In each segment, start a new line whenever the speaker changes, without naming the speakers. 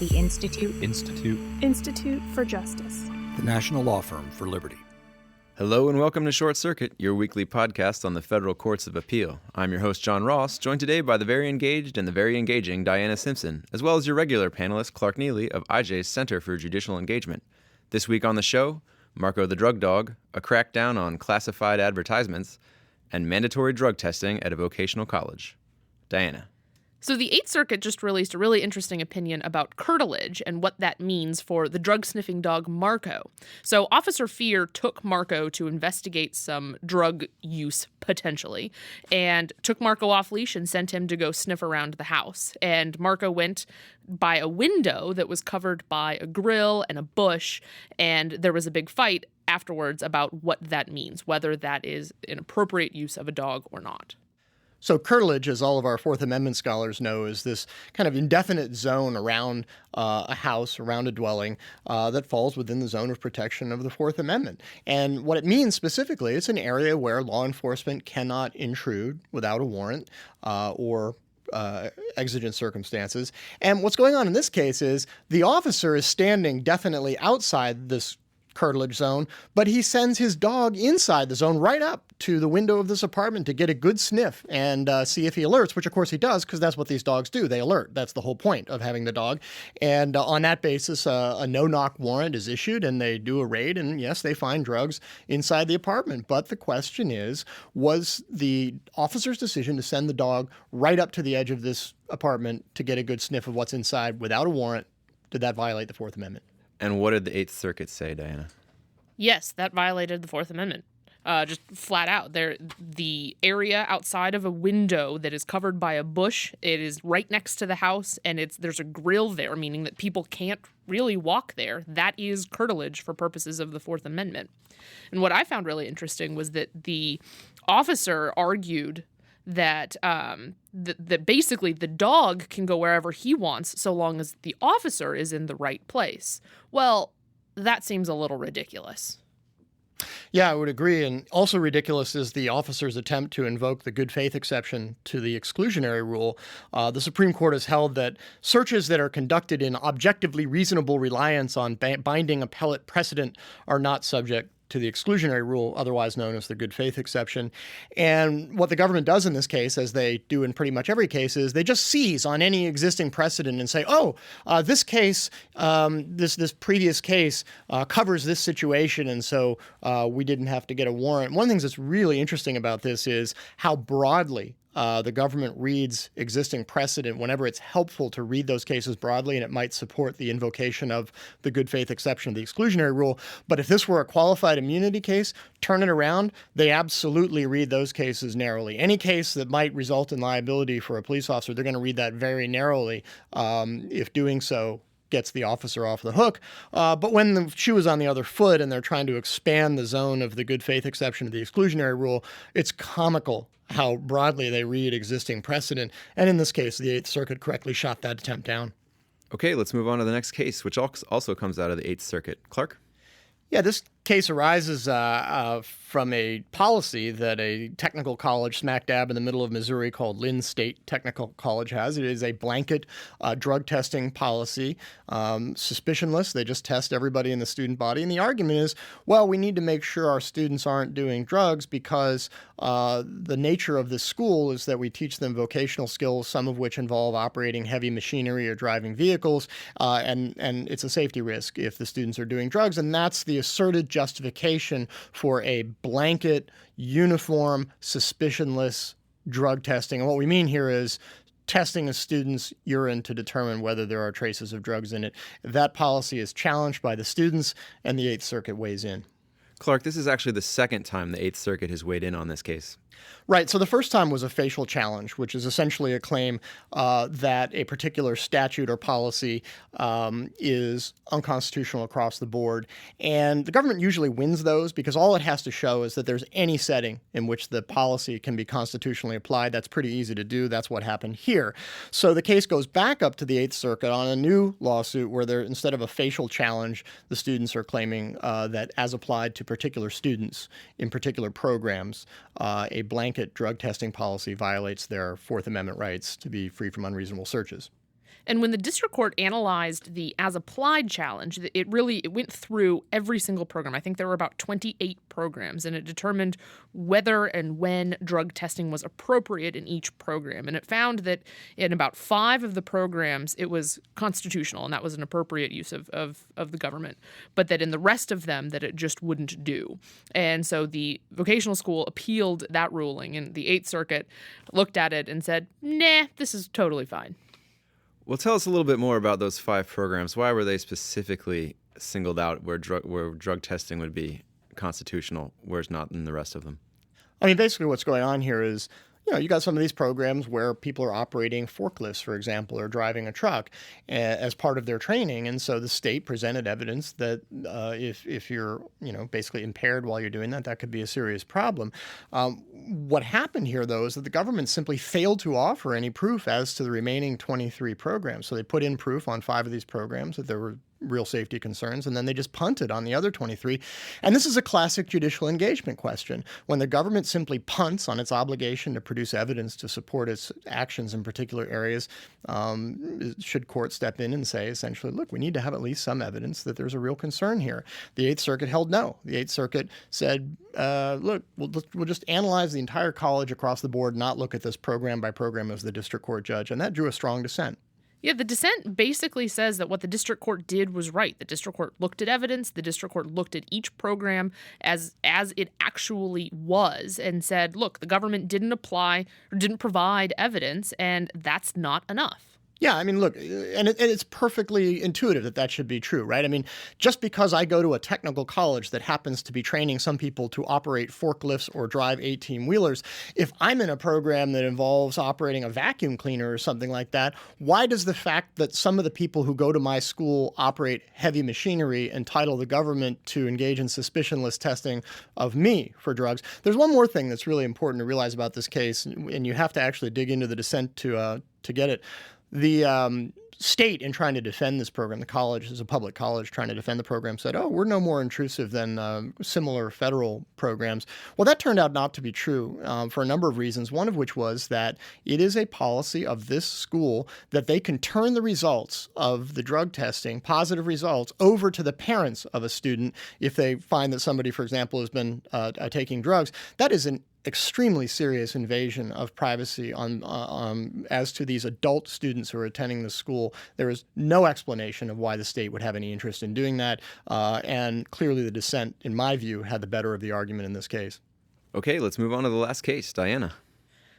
The Institute.
Institute for Justice.
The National Law Firm for Liberty.
Hello and welcome to Short Circuit, your weekly podcast on the federal courts of appeal. I'm your host, John Ross, joined today by the very engaged and the very engaging Diana Simpson, as well as your regular panelist, Clark Neely of IJ's Center for Judicial Engagement. This week on the show, Marco the Drug Dog, a crackdown on classified advertisements, and mandatory drug testing at a vocational college. Diana.
So the Eighth Circuit just released a really interesting opinion about curtilage and what that means for the drug-sniffing dog Marco. So Officer Fear took Marco to investigate some drug use, potentially, and took Marco off leash and sent him to go sniff around the house. And Marco went by a window that was covered by a grill and a bush, and there was a big fight afterwards about what that means, whether that is an appropriate use of a dog or not.
So curtilage, as all of our Fourth Amendment scholars know, is this kind of indefinite zone around a house, around a dwelling, that falls within the zone of protection of the Fourth Amendment. And what it means specifically, it's an area where law enforcement cannot intrude without a warrant or exigent circumstances. And what's going on in this case is the officer is standing definitely outside this curtilage zone, but he sends his dog inside the zone right up to the window of this apartment to get a good sniff and see if he alerts, which of course he does, because that's what these dogs do. They alert. That's the whole point of having the dog. And on that basis, a no-knock warrant is issued and they do a raid. And yes, they find drugs inside the apartment. But the question is, was the officer's decision to send the dog right up to the edge of this apartment to get a good sniff of what's inside without a warrant, did that violate the Fourth Amendment?
And what did the Eighth Circuit say, Diana?
Yes, that violated the Fourth Amendment. Just flat out. The area outside of a window that is covered by a bush, it is right next to the house, and there's a grill there, meaning that people can't really walk there. That is curtilage for purposes of the Fourth Amendment. And what I found really interesting was that the officer argued that that basically the dog can go wherever he wants so long as the officer is in the right place. Well, that seems a little ridiculous.
Yeah, I would agree. And also ridiculous is the officer's attempt to invoke the good faith exception to the exclusionary rule. The Supreme Court has held that searches that are conducted in objectively reasonable reliance on binding appellate precedent are not subject to the exclusionary rule, otherwise known as the good faith exception. And what the government does in this case, as they do in pretty much every case, is they just seize on any existing precedent and say, this case, this previous case covers this situation, and so we didn't have to get a warrant. One of the things that's really interesting about this is how broadly the government reads existing precedent whenever it's helpful to read those cases broadly, and it might support the invocation of the good faith exception of the exclusionary rule. But if this were a qualified immunity case, turn it around, they absolutely read those cases narrowly. Any case that might result in liability for a police officer, they're going to read that very narrowly, if doing so gets the officer off the hook. But when the shoe is on the other foot and they're trying to expand the zone of the good faith exception of the exclusionary rule, it's comical how broadly they read existing precedent. And in this case, the Eighth Circuit correctly shot that attempt down.
Okay, let's move on to the next case, which also comes out of the Eighth Circuit. Clark?
Yeah, this case arises from a policy that a technical college smack dab in the middle of Missouri called Lynn State Technical College has. It is a blanket drug testing policy, suspicionless. They just test everybody in the student body. And the argument is, well, we need to make sure our students aren't doing drugs because the nature of this school is that we teach them vocational skills, some of which involve operating heavy machinery or driving vehicles, and it's a safety risk if the students are doing drugs. And that's the asserted justification for a blanket, uniform, suspicionless drug testing. And what we mean here is testing a student's urine to determine whether there are traces of drugs in it. That policy is challenged by the students, and the Eighth Circuit weighs in.
Clark, this is actually the second time the Eighth Circuit has weighed in on this case.
Right. So the first time was a facial challenge, which is essentially a claim that a particular statute or policy is unconstitutional across the board. And the government usually wins those because all it has to show is that there's any setting in which the policy can be constitutionally applied. That's pretty easy to do. That's what happened here. So the case goes back up to the Eighth Circuit on a new lawsuit where instead of a facial challenge, the students are claiming that as applied to particular students in particular programs, a blanket drug testing policy violates their Fourth Amendment rights to be free from unreasonable searches.
And when the district court analyzed the as-applied challenge, it went through every single program. I think there were about 28 programs, and it determined whether and when drug testing was appropriate in each program. And it found that in about 5 of the programs, it was constitutional, and that was an appropriate use of the government. But that in the rest of them, that it just wouldn't do. And so the vocational school appealed that ruling, and the Eighth Circuit looked at it and said, nah, this is totally fine.
Well, tell us a little bit more about those 5 programs. Why were they specifically singled out where drug testing would be constitutional, whereas not in the rest of them?
I mean, basically what's going on here is, you got some of these programs where people are operating forklifts, for example, or driving a truck as part of their training. And so the state presented evidence that if you're, basically impaired while you're doing that, that could be a serious problem. What happened here, though, is that the government simply failed to offer any proof as to the remaining 23 programs. So they put in proof on 5 of these programs that there were real safety concerns, and then they just punted on the other 23. And this is a classic judicial engagement question. When the government simply punts on its obligation to produce evidence to support its actions in particular areas, should courts step in and say, essentially, look, we need to have at least some evidence that there's a real concern here. The Eighth Circuit held no. The Eighth Circuit said, look, we'll just analyze the entire college across the board, not look at this program by program as the district court judge. And that drew a strong dissent.
Yeah, the dissent basically says that what the district court did was right. The district court looked at evidence. The district court looked at each program as it actually was and said, look, the government didn't provide evidence, and that's not enough.
Yeah, I mean, look, and it's perfectly intuitive that should be true, right? I mean, just because I go to a technical college that happens to be training some people to operate forklifts or drive 18-wheelers, if I'm in a program that involves operating a vacuum cleaner or something like that, why does the fact that some of the people who go to my school operate heavy machinery entitle the government to engage in suspicionless testing of me for drugs? There's one more thing that's really important to realize about this case, and you have to actually dig into the dissent to get it. The state, in trying to defend this program, the college is a public college trying to defend the program, said, we're no more intrusive than similar federal programs. Well, that turned out not to be true for a number of reasons, one of which was that it is a policy of this school that they can turn the results of the drug testing, positive results, over to the parents of a student if they find that somebody, for example, has been taking drugs. That is an extremely serious invasion of privacy as to these adult students who are attending the school. There is no explanation of why the state would have any interest in doing that, and clearly the dissent, in my view, had the better of the argument in this case.
Okay, let's move on to the last case. Diana.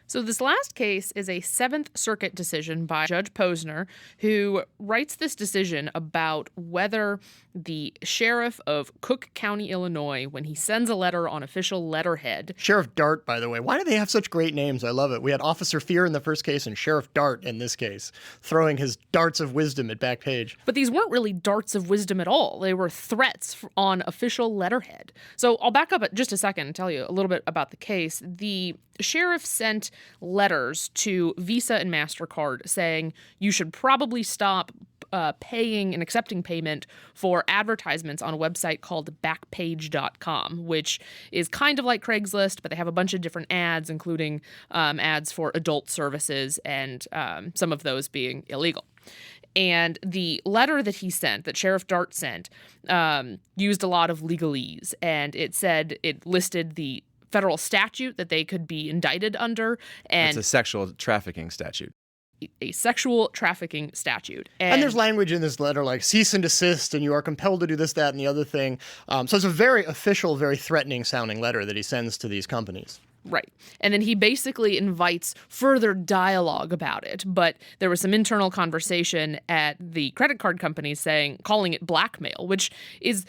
So this last case is a Seventh Circuit decision by Judge Posner, who writes this decision about whether the sheriff of Cook County, Illinois, when he sends a letter on official letterhead.
Sheriff Dart, by the way. Why do they have such great names? I love it. We had Officer Fear in the first case and Sheriff Dart in this case, throwing his darts of wisdom at Backpage.
But these weren't really darts of wisdom at all. They were threats on official letterhead. So I'll back up just a second and tell you a little bit about the case. The sheriff sent letters to Visa and MasterCard saying you should probably stop paying and accepting payment for advertisements on a website called Backpage.com, which is kind of like Craigslist, but they have a bunch of different ads, including ads for adult services and some of those being illegal. And the letter that he sent, that Sheriff Dart sent, used a lot of legalese, and it listed the federal statute that they could be indicted under. And
it's a sexual trafficking statute.
A sexual trafficking statute.
And there's language in this letter like cease and desist, and you are compelled to do this, that, and the other thing. So it's a very official, very threatening sounding letter that he sends to these companies.
Right. And then he basically invites further dialogue about it. But there was some internal conversation at the credit card companies calling it blackmail, which is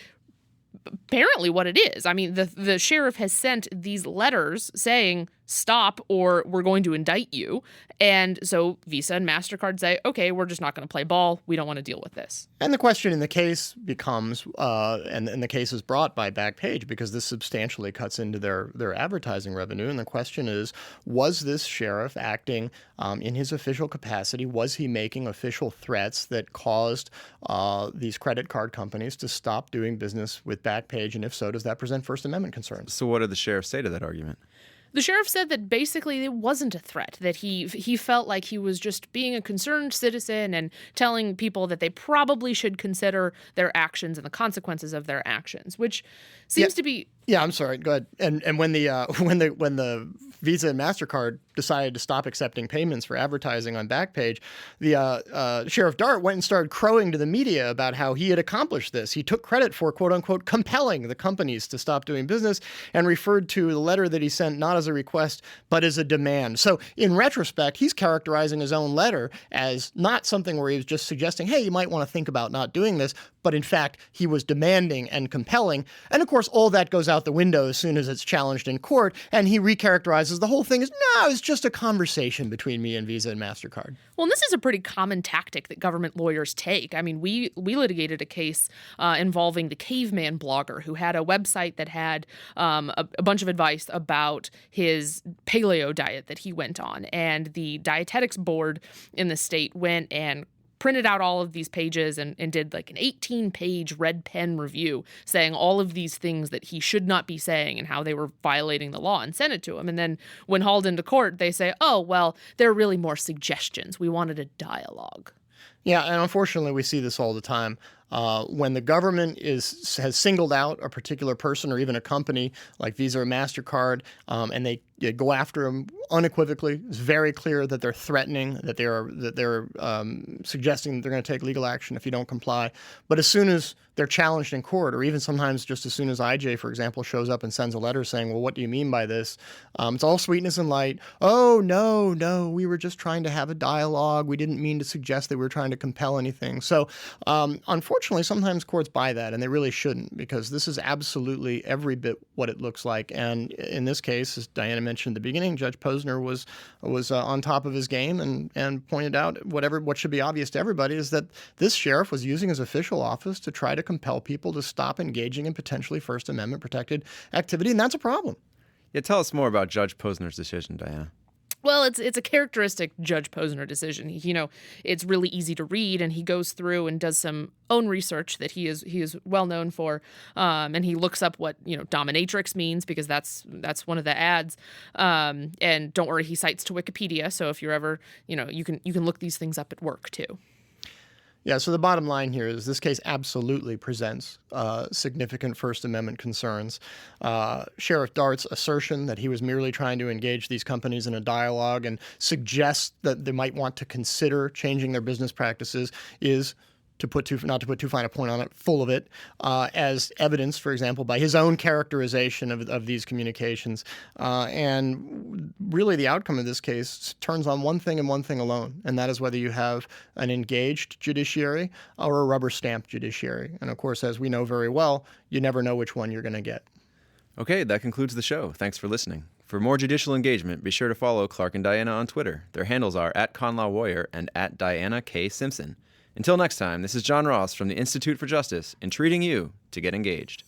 apparently what it is. I mean, the sheriff has sent these letters saying, stop or we're going to indict you. And so Visa and MasterCard say, okay, we're just not going to play ball. We don't want to deal with this.
And the question in the case becomes, and the case is brought by Backpage because this substantially cuts into their advertising revenue. And the question is, was this sheriff acting in his official capacity? Was he making official threats that caused these credit card companies to stop doing business with Backpage? And if so, does that present First Amendment concerns?
So what did the sheriff say to that argument?
The sheriff said that basically it wasn't a threat, that he felt like he was just being a concerned citizen and telling people that they probably should consider their actions and the consequences of their actions, which seems to be...
Yeah, I'm sorry. Go ahead. And when the Visa and MasterCard decided to stop accepting payments for advertising on Backpage, the Sheriff Dart went and started crowing to the media about how he had accomplished this. He took credit for, quote unquote, compelling the companies to stop doing business, and referred to the letter that he sent not as a request, but as a demand. So in retrospect, he's characterizing his own letter as not something where he was just suggesting, hey, you might want to think about not doing this, but in fact, he was demanding and compelling. And of course, all that goes out the window as soon as it's challenged in court, and he recharacterizes the whole thing as, no, it's just a conversation between me and Visa and MasterCard.
Well, and this is a pretty common tactic that government lawyers take. I mean, we litigated a case involving the caveman blogger who had a website that had a bunch of advice about his paleo diet that he went on. And the dietetics board in the state went and printed out all of these pages and did like an 18-page red pen review saying all of these things that he should not be saying and how they were violating the law, and sent it to him. And then when hauled into court, they say, oh, well, they're really more suggestions. We wanted a dialogue.
Yeah, and unfortunately, we see this all the time. When the government has singled out a particular person or even a company like Visa or MasterCard, and they go after them unequivocally, it's very clear that they're threatening, that they're suggesting they're going to take legal action if you don't comply. But as soon as they're challenged in court, or even sometimes just as soon as IJ, for example, shows up and sends a letter saying, well, what do you mean by this? It's all sweetness and light. Oh, no, we were just trying to have a dialogue. We didn't mean to suggest that we were trying to compel anything. So unfortunately, sometimes courts buy that, and they really shouldn't, because this is absolutely every bit what it looks like. And in this case, as Diana mentioned at the beginning, Judge Posner was on top of his game and pointed out what should be obvious to everybody is that this sheriff was using his official office to try to compel people to stop engaging in potentially First Amendment protected activity, and that's a problem.
Yeah, tell us more about Judge Posner's decision, Diana.
Well, it's a characteristic Judge Posner decision. It's really easy to read, and he goes through and does some own research that he is well known for, and he looks up what dominatrix means, because that's one of the ads. And don't worry, he cites to Wikipedia, so if you're ever you can look these things up at work too.
Yeah, so the bottom line here is this case absolutely presents significant First Amendment concerns. Sheriff Dart's assertion that he was merely trying to engage these companies in a dialogue and suggest that they might want to consider changing their business practices is, not to put too fine a point on it, full of it, as evidenced, for example, by his own characterization of these communications. And really the outcome of this case turns on one thing and one thing alone, and that is whether you have an engaged judiciary or a rubber-stamped judiciary. And of course, as we know very well, you never know which one you're going to get.
Okay, that concludes the show. Thanks for listening. For more judicial engagement, be sure to follow Clark and Diana on Twitter. Their handles are @ConlawWarrior and @DianaK.Simpson. Until next time, this is John Ross from the Institute for Justice, entreating you to get engaged.